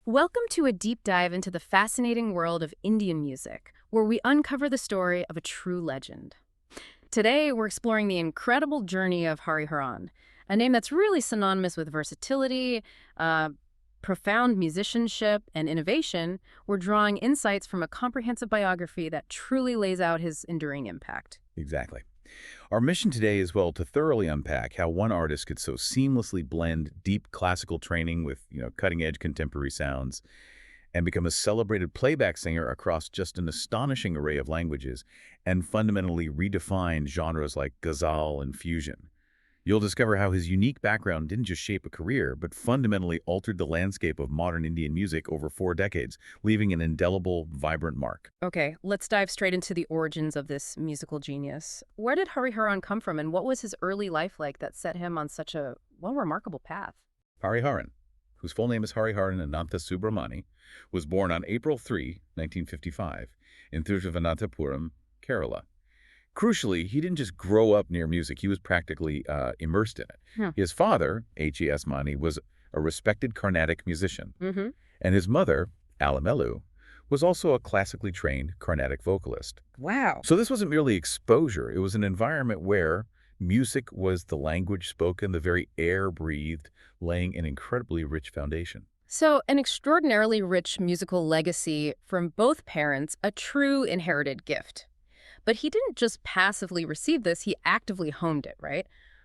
Welcome to a deep dive into the fascinating world of Indian music, where we uncover the story of a true legend. Today, we're exploring the incredible journey of Hariharan, a name that's really synonymous with versatility, uh, profound musicianship, and innovation. We're drawing insights from a comprehensive biography that truly lays out his enduring impact. Exactly. Our mission today is, well, to thoroughly unpack how one artist could so seamlessly blend deep classical training with, cutting-edge contemporary sounds and become a celebrated playback singer across just an astonishing array of languages and fundamentally redefine genres like ghazal and fusion. You'll discover how his unique background didn't just shape a career, but fundamentally altered the landscape of modern Indian music over 4 decades, leaving an indelible, vibrant mark. Okay, let's dive straight into the origins of this musical genius. Where did Hariharan come from, and what was his early life like that set him on such a, well, remarkable path? Hariharan, whose full name is Hariharan Anantha Subramani, was born on April 3, 1955, in Thiruvananthapuram, Kerala. Crucially, he didn't just grow up near music, he was practically immersed in it. Hmm. His father, H.E.S. Mani, was a respected Carnatic musician, Mm-hmm. and his mother, Alamelu, was also a classically trained Carnatic vocalist. Wow. So this wasn't merely exposure, it was an environment where music was the language spoken, the very air breathed, laying an incredibly rich foundation. So, an extraordinarily rich musical legacy from both parents, a true inherited gift. But he didn't just passively receive this, he actively honed it, right?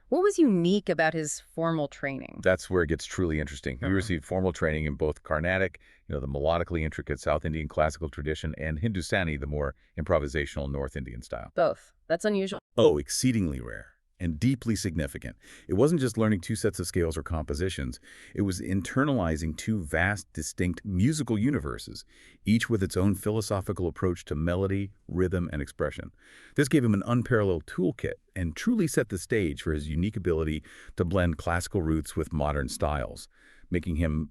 What was unique about his formal training? That's where it gets truly interesting. He Uh-huh. received formal training in both Carnatic, the melodically intricate South Indian classical tradition, and Hindustani, the more improvisational North Indian style. Both. That's unusual. Oh, exceedingly rare and deeply significant. It wasn't just learning two sets of scales or compositions. It was internalizing two vast, distinct musical universes, each with its own philosophical approach to melody, rhythm, and expression. This gave him an unparalleled toolkit and truly set the stage for his unique ability to blend classical roots with modern styles, making him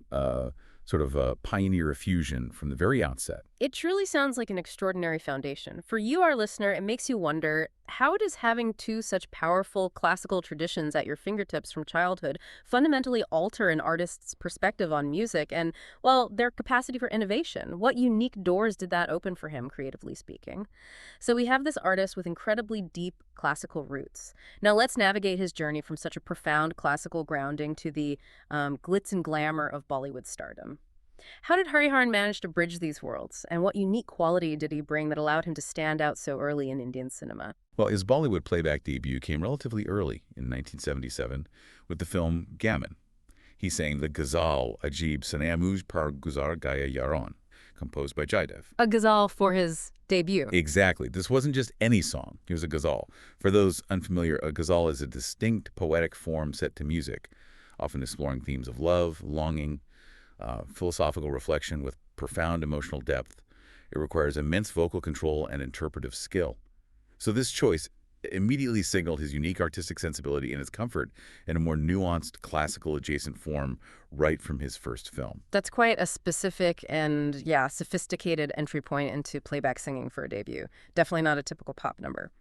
sort of a pioneer of fusion from the very outset. It truly sounds like an extraordinary foundation. For you, our listener, it makes you wonder, how does having two such powerful classical traditions at your fingertips from childhood fundamentally alter an artist's perspective on music and, well, their capacity for innovation? What unique doors did that open for him, creatively speaking? So we have this artist with incredibly deep classical roots. Now let's navigate his journey from such a profound classical grounding to the glitz and glamour of Bollywood stardom. How did Hariharan manage to bridge these worlds, and what unique quality did he bring that allowed him to stand out so early in Indian cinema? Well, his Bollywood playback debut came relatively early in 1977 with the film Gammon. He sang the ghazal Ajib Sanamuj Par Guzar Gaya Yaron, composed by Jaidev. A ghazal for his debut. Exactly. This wasn't just any song. It was a ghazal. For those unfamiliar, a ghazal is a distinct poetic form set to music, often exploring themes of love, longing, philosophical reflection with profound emotional depth. It requires immense vocal control and interpretive skill. So this choice immediately signaled his unique artistic sensibility and his comfort in a more nuanced, classical adjacent form right from his first film. That's quite a specific and, yeah, sophisticated entry point into playback singing for a debut. Definitely not a typical pop number.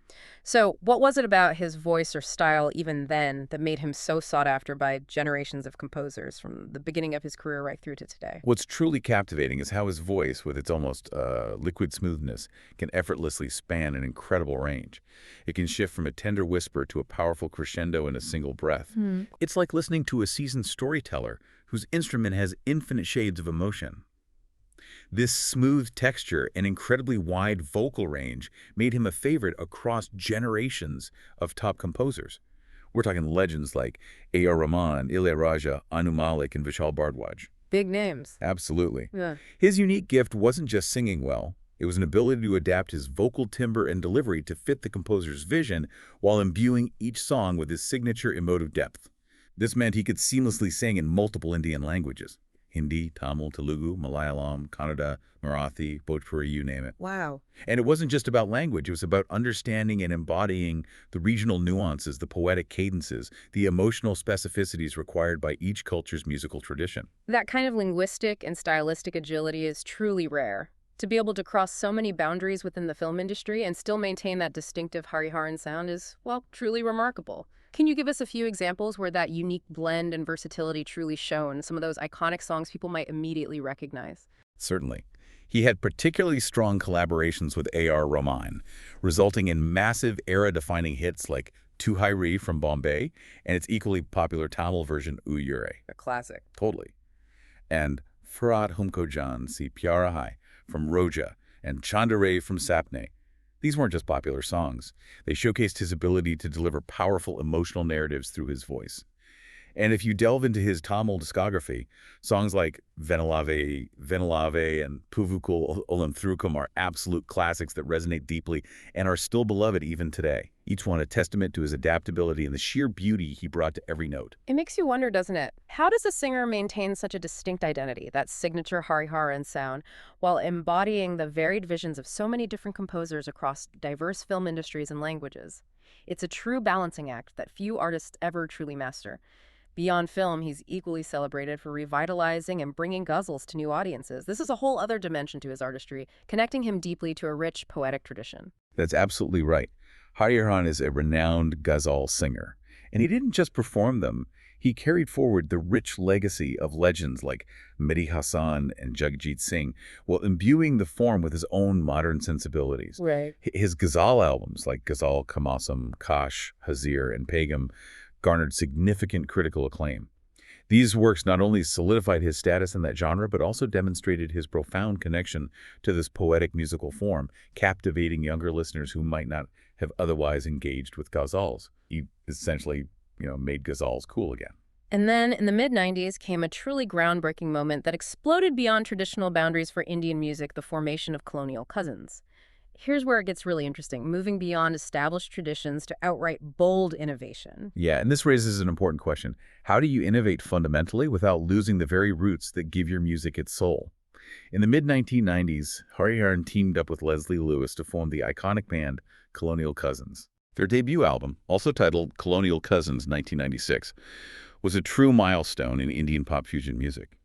So, what was it about his voice or style even then that made him so sought after by generations of composers from the beginning of his career right through to today? What's truly captivating is how his voice, with its almost liquid smoothness, can effortlessly span an incredible range. It can shift from a tender whisper to a powerful crescendo in a single breath. It's like listening to a seasoned storyteller whose instrument has infinite shades of emotion. This smooth texture and incredibly wide vocal range made him a favorite across generations of top composers. We're talking legends like A.R. Rahman, Ilayaraja, Anu Malik, and Vishal Bhardwaj. Big names. Absolutely. Yeah. His unique gift wasn't just singing well. It was an ability to adapt his vocal timbre and delivery to fit the composer's vision while imbuing each song with his signature emotive depth. This meant he could seamlessly sing in multiple Indian languages: Hindi, Tamil, Telugu, Malayalam, Kannada, Marathi, Bhojpuri, you name it. Wow. And it wasn't just about language. It was about understanding and embodying the regional nuances, the poetic cadences, the emotional specificities required by each culture's musical tradition. That kind of linguistic and stylistic agility is truly rare. To be able to cross so many boundaries within the film industry and still maintain that distinctive Hariharan sound is, well, truly remarkable. Can you give us a few examples where that unique blend and versatility truly shone? Some of those iconic songs people might immediately recognize. Certainly. He had particularly strong collaborations with A.R. Rahman, resulting in massive era-defining hits like Tu Hai Re from Bombay and its equally popular Tamil version Uyure. A classic. Totally. And Farhat Humko Jan Si Pyara Hai from Roja and Chandare from Sapne. These weren't just popular songs. They showcased his ability to deliver powerful emotional narratives through his voice. And if you delve into his Tamil discography, songs like Venilave, Venilave, and Puvukul Olamthurukam are absolute classics that resonate deeply and are still beloved even today. Each one a testament to his adaptability and the sheer beauty he brought to every note. It makes you wonder, doesn't it? How does a singer maintain such a distinct identity, that signature Hariharan sound, while embodying the varied visions of so many different composers across diverse film industries and languages? It's a true balancing act that few artists ever truly master. Beyond film, he's equally celebrated for revitalizing and bringing ghazals to new audiences. This is a whole other dimension to his artistry, connecting him deeply to a rich, poetic tradition. That's absolutely right. Hariharan is a renowned ghazal singer, and he didn't just perform them. He carried forward the rich legacy of legends like Mehdi Hassan and Jagjit Singh, while imbuing the form with his own modern sensibilities. Right. His ghazal albums like Ghazal Kamasam, Kash, Hazir, and Pagam garnered significant critical acclaim. These works not only solidified his status in that genre, but also demonstrated his profound connection to this poetic musical form, captivating younger listeners who might not have otherwise engaged with ghazals. He essentially, made ghazals cool again. And then in the mid-90s came a truly groundbreaking moment that exploded beyond traditional boundaries for Indian music, the formation of colonial cousins. Here's where it gets really interesting, moving beyond established traditions to outright bold innovation. Yeah, and this raises an important question. How do you innovate fundamentally without losing the very roots that give your music its soul? In the mid-1990s, Hariharan teamed up with Leslie Lewis to form the iconic band Colonial Cousins. Their debut album, also titled Colonial Cousins 1996, was a true milestone in Indian pop fusion music.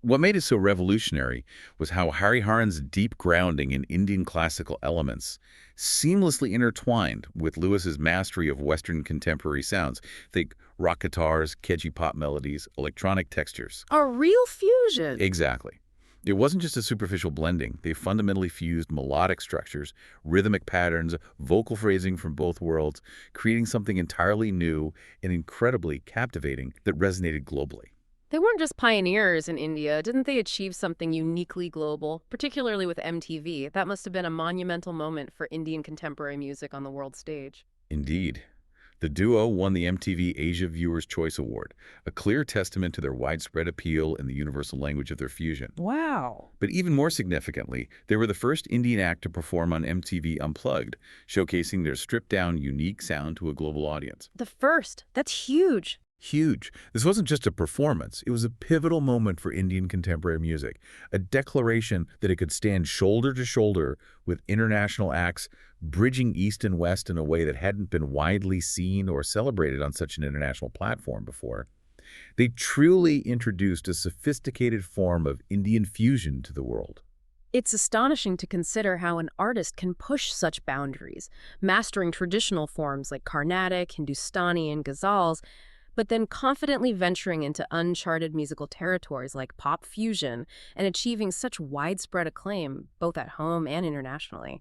What made it so revolutionary was how Hariharan's deep grounding in Indian classical elements seamlessly intertwined with Lewis's mastery of Western contemporary sounds. Think rock guitars, catchy pop melodies, electronic textures. A real fusion. Exactly. It wasn't just a superficial blending. They fundamentally fused melodic structures, rhythmic patterns, vocal phrasing from both worlds, creating something entirely new and incredibly captivating that resonated globally. They weren't just pioneers in India. Didn't they achieve something uniquely global, particularly with MTV? That must have been a monumental moment for Indian contemporary music on the world stage. Indeed. The duo won the MTV Asia Viewers' Choice Award, a clear testament to their widespread appeal and the universal language of their fusion. Wow. But even more significantly, they were the first Indian act to perform on MTV Unplugged, showcasing their stripped-down, unique sound to a global audience. The first. That's huge. Huge. This wasn't just a performance. It was a pivotal moment for Indian contemporary music, a declaration that it could stand shoulder to shoulder with international acts, bridging East and West in a way that hadn't been widely seen or celebrated on such an international platform before. They truly introduced a sophisticated form of Indian fusion to the world. It's astonishing to consider how an artist can push such boundaries, mastering traditional forms like Carnatic, Hindustani, and ghazals, but then confidently venturing into uncharted musical territories like pop fusion and achieving such widespread acclaim, both at home and internationally.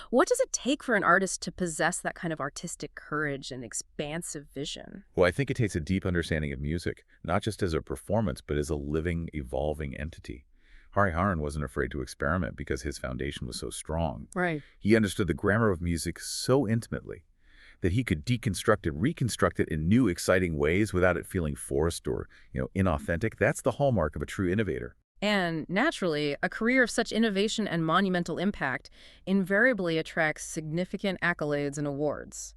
What does it take for an artist to possess that kind of artistic courage and expansive vision? Well, I think it takes a deep understanding of music, not just as a performance, but as a living, evolving entity. Hariharan wasn't afraid to experiment because his foundation was so strong. Right. He understood the grammar of music so intimately that he could deconstruct it, reconstruct it in new, exciting ways without it feeling forced or, inauthentic. That's the hallmark of a true innovator. And naturally, a career of such innovation and monumental impact invariably attracts significant accolades and awards.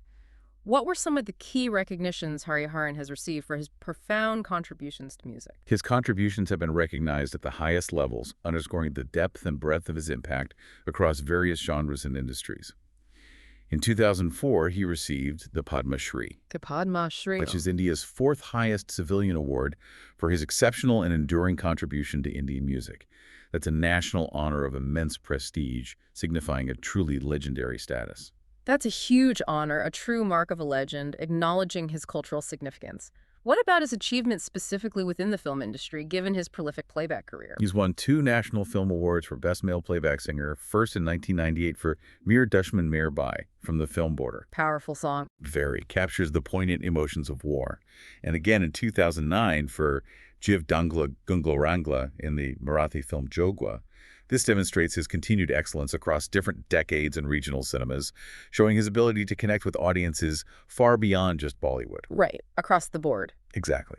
What were some of the key recognitions Hariharan has received for his profound contributions to music? His contributions have been recognized at the highest levels, underscoring the depth and breadth of his impact across various genres and industries. In 2004, he received the Padma Shri, The Padma Shri. which is India's fourth highest civilian award for his exceptional and enduring contribution to Indian music. That's a national honor of immense prestige, signifying a truly legendary status. That's a huge honor, a true mark of a legend, acknowledging his cultural significance. What about his achievements specifically within the film industry, given his prolific playback career? He's won two National Film Awards for Best Male Playback Singer, first in 1998 for Mir Dushman Mirbai from the film Border. Powerful song. Very captures the poignant emotions of war. And again in 2009 for Jiv Dangla Gungla Rangla in the Marathi film Jogwa. This demonstrates his continued excellence across different decades and regional cinemas, showing his ability to connect with audiences far beyond just Bollywood. Right, across the board. Exactly.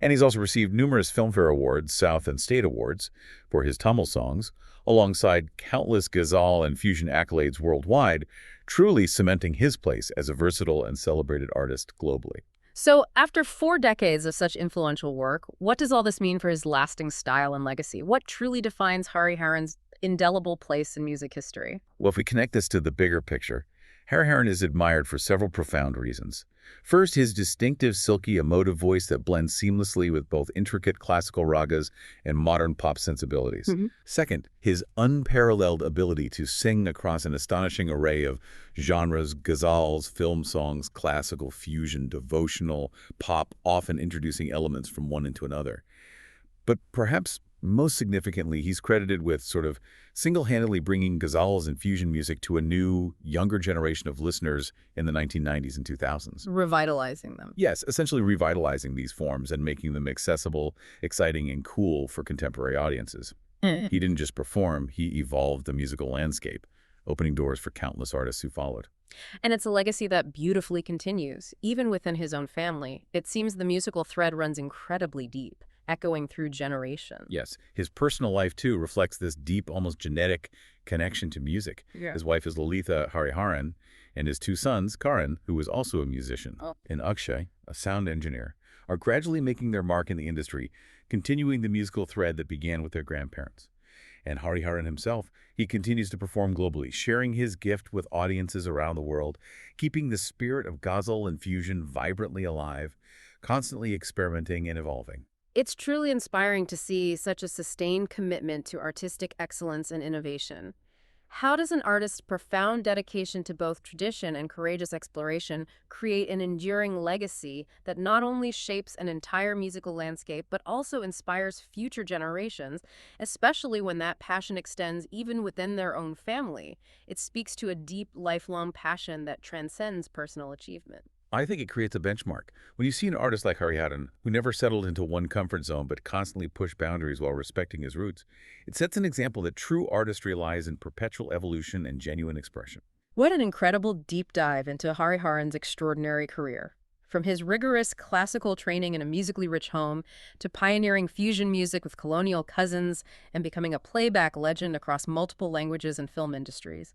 And he's also received numerous Filmfare Awards, South and State Awards, for his Tamil songs, alongside countless ghazal and fusion accolades worldwide, truly cementing his place as a versatile and celebrated artist globally. So, after 4 decades of such influential work, what does all this mean for his lasting style and legacy? What truly defines Hariharan's indelible place in music history? Well, if we connect this to the bigger picture, Hariharan is admired for several profound reasons. First, his distinctive, silky, emotive voice that blends seamlessly with both intricate classical ragas and modern pop sensibilities. Second, his unparalleled ability to sing across an astonishing array of genres, ghazals, film songs, classical, fusion, devotional, pop, often introducing elements from one into another. But perhaps most significantly, he's credited with sort of single-handedly bringing ghazals and fusion music to a new, younger generation of listeners in the 1990s and 2000s. Revitalizing them. Yes, essentially revitalizing these forms and making them accessible, exciting, and cool for contemporary audiences. He didn't just perform, he evolved the musical landscape, opening doors for countless artists who followed. And it's a legacy that beautifully continues, even within his own family. It seems the musical thread runs incredibly deep, echoing through generations. Yes, his personal life, too, reflects this deep, almost genetic connection to music. Yeah. His wife is Lalitha Hariharan, and his two sons, Karan, who is also a musician, Oh. and Akshay, a sound engineer, are gradually making their mark in the industry, continuing the musical thread that began with their grandparents. And Hariharan himself, he continues to perform globally, sharing his gift with audiences around the world, keeping the spirit of ghazal and fusion vibrantly alive, constantly experimenting and evolving. It's truly inspiring to see such a sustained commitment to artistic excellence and innovation. How does an artist's profound dedication to both tradition and courageous exploration create an enduring legacy that not only shapes an entire musical landscape but also inspires future generations, especially when that passion extends even within their own family? It speaks to a deep, lifelong passion that transcends personal achievement. I think it creates a benchmark. When you see an artist like Hariharan, who never settled into one comfort zone but constantly pushed boundaries while respecting his roots, it sets an example that true artistry lies in perpetual evolution and genuine expression. What an incredible deep dive into Hariharan's extraordinary career. From his rigorous classical training in a musically rich home to pioneering fusion music with colonial cousins and becoming a playback legend across multiple languages and film industries.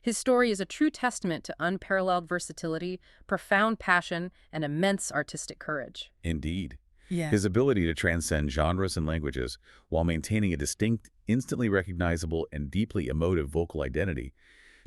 His story is a true testament to unparalleled versatility, profound passion, and immense artistic courage. Indeed. Yeah. His ability to transcend genres and languages while maintaining a distinct, instantly recognizable, and deeply emotive vocal identity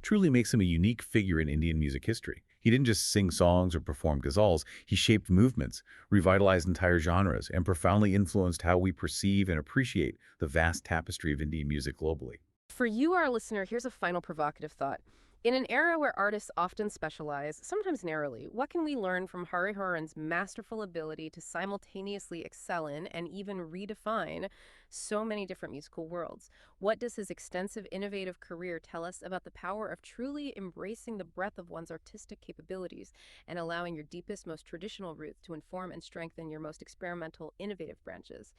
truly makes him a unique figure in Indian music history. He didn't just sing songs or perform ghazals, he shaped movements, revitalized entire genres, and profoundly influenced how we perceive and appreciate the vast tapestry of Indian music globally. For you, our listener, here's a final provocative thought. In an era where artists often specialize, sometimes narrowly, what can we learn from Hariharan's masterful ability to simultaneously excel in and even redefine so many different musical worlds? What does his extensive, innovative career tell us about the power of truly embracing the breadth of one's artistic capabilities and allowing your deepest, most traditional roots to inform and strengthen your most experimental, innovative branches?